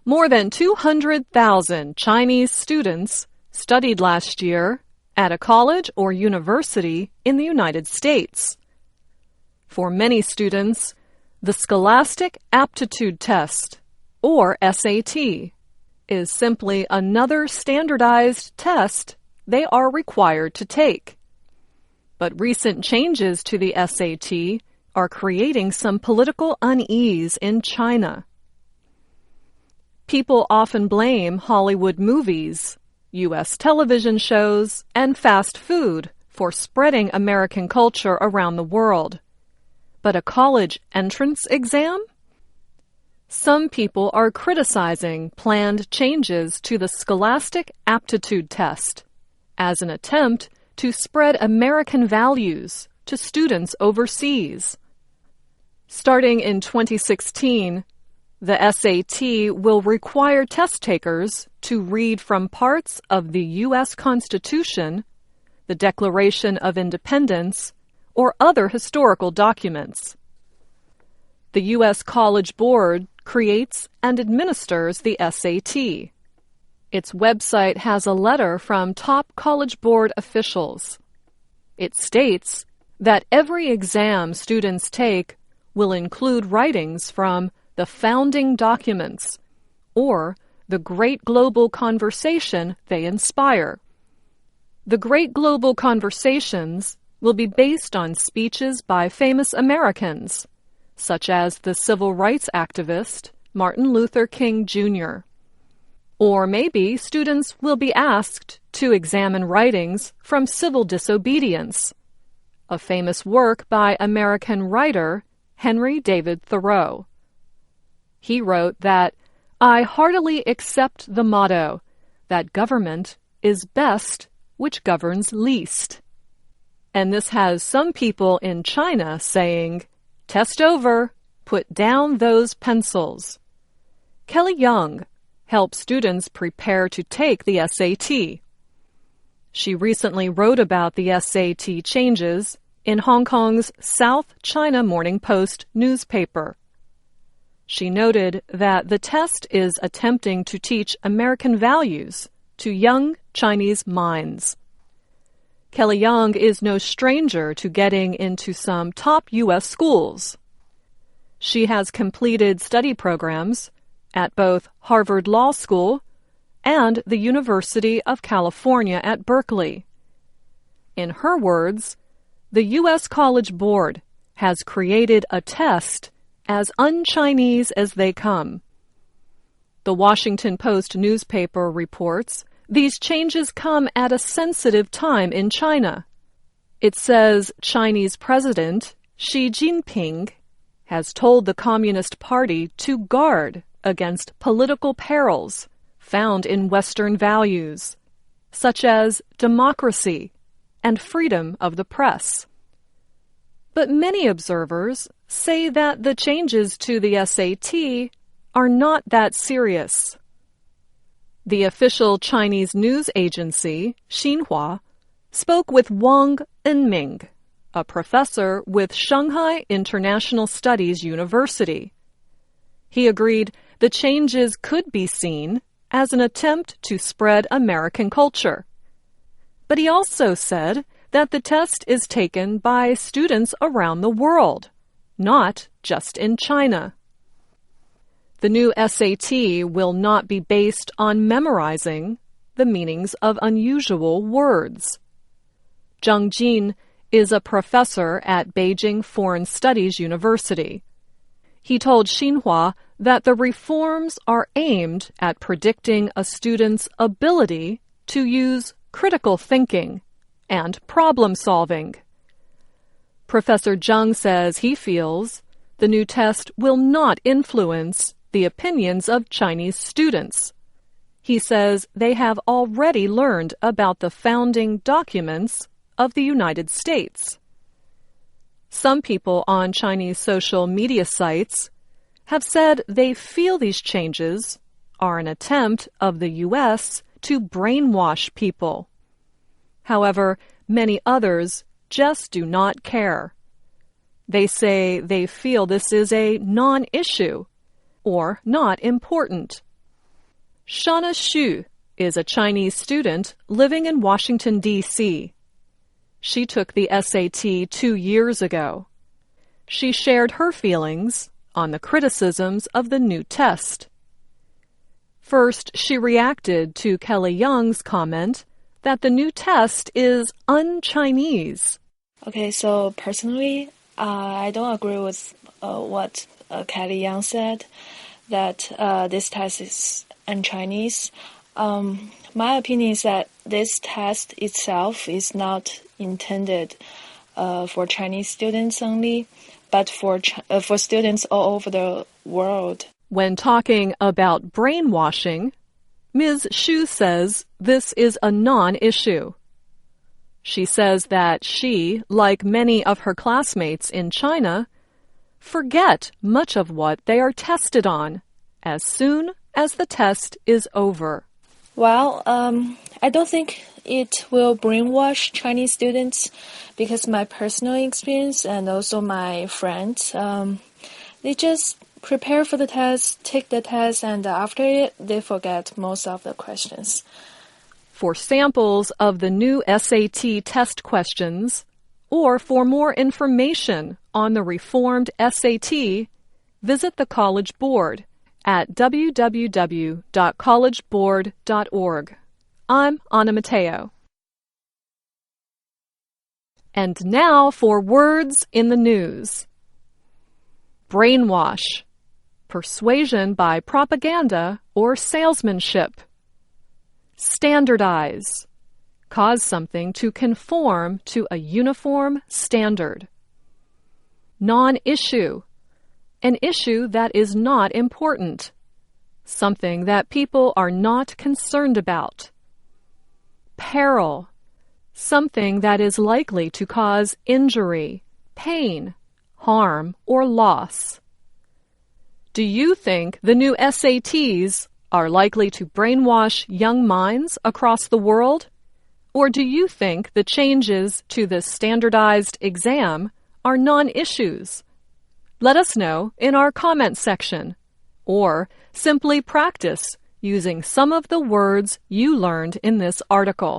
More than 200,000 Chinese students studied last year at a college or university in the United States. For many students, the Scholastic Aptitude Test, or SAT, is simply another standardized test they are required to take. But recent changes to the SAT are creating some political unease in China. People often blame Hollywood movies, U.S. television shows, and fast food for spreading American culture around the world. But a college entrance exam? Some people are criticizing planned changes to the Scholastic Aptitude Test as an attempt to spread American values to students overseas. Starting in 2016, the SAT will require test takers to read from parts of the U.S. Constitution, the Declaration of Independence, or other historical documents. The U.S. College Board creates and administers the SAT. Its website has a letter from top College Board officials. It states that every exam students take will include writings from the founding documents or the great global conversation they inspire. The great global conversations will be based on speeches by famous Americans, such as the civil rights activist Martin Luther King Jr. Or maybe students will be asked to examine writings from Civil Disobedience, a famous work by American writer Henry David Thoreau. He wrote that, "I heartily accept the motto that government is best which governs least." And this has some people in China saying, "Test over, put down those pencils." Kelly Young helps students prepare to take the SAT. She recently wrote about the SAT changes in Hong Kong's South China Morning Post newspaper. She noted that the test is attempting to teach American values to young Chinese minds. Kelly Young is no stranger to getting into some top U.S. schools. She has completed study programs at both Harvard Law School and the University of California at Berkeley. In her words, the U.S. College Board has created a test as un-Chinese as they come. The Washington Post newspaper reports these changes come at a sensitive time in China. It says Chinese President Xi Jinping has told the Communist Party to guard against political perils found in Western values, such as democracy and freedom of the press. But many observers say that the changes to the SAT are not that serious. The official Chinese news agency, Xinhua, spoke with Wang Enming, a professor with Shanghai International Studies University. He agreed the changes could be seen as an attempt to spread American culture. But he also said that the test is taken by students around the world, not just in China. The new SAT will not be based on memorizing the meanings of unusual words. Zhang Jin is a professor at Beijing Foreign Studies University. He told Xinhua that the reforms are aimed at predicting a student's ability to use critical thinking and problem solving. Professor Zhang says he feels the new test will not influence the opinions of Chinese students. He says they have already learned about the founding documents of the United States. Some people on Chinese social media sites have said they feel these changes are an attempt of the U.S. to brainwash people. However, many others just do not care. They say they feel this is a non-issue or not important. Shauna Xu is a Chinese student living in Washington, D.C. She took the SAT 2 years ago. She shared her feelings on the criticisms of the new test. First, she reacted to Kelly Young's comment that the new test is un-Chinese. Okay, so personally, I don't agree with what Kelly Young said, that this test is un-Chinese. My opinion is that this test itself is not intended for Chinese students only, but for students all over the world. When talking about brainwashing, Ms. Xu says this is a non-issue. She says that she, like many of her classmates in China, forget much of what they are tested on as soon as the test is over. Well, I don't think it will brainwash Chinese students because my personal experience and also my friends, they just prepare for the test, take the test, and after it, they forget most of the questions. For samples of the new SAT test questions, or for more information on the reformed SAT, visit the College Board at www.collegeboard.org. I'm Anna Mateo. And now for words in the news. Brainwash. Persuasion by propaganda or salesmanship. Standardize. Cause something to conform to a uniform standard. Non-issue. An issue that is not important. Something that people are not concerned about. Peril. Something that is likely to cause injury, pain, harm, or loss. Do you think the new SATs are likely to brainwash young minds across the world? Or do you think the changes to this standardized exam are non-issues? Let us know in our comment section, or simply practice using some of the words you learned in this article.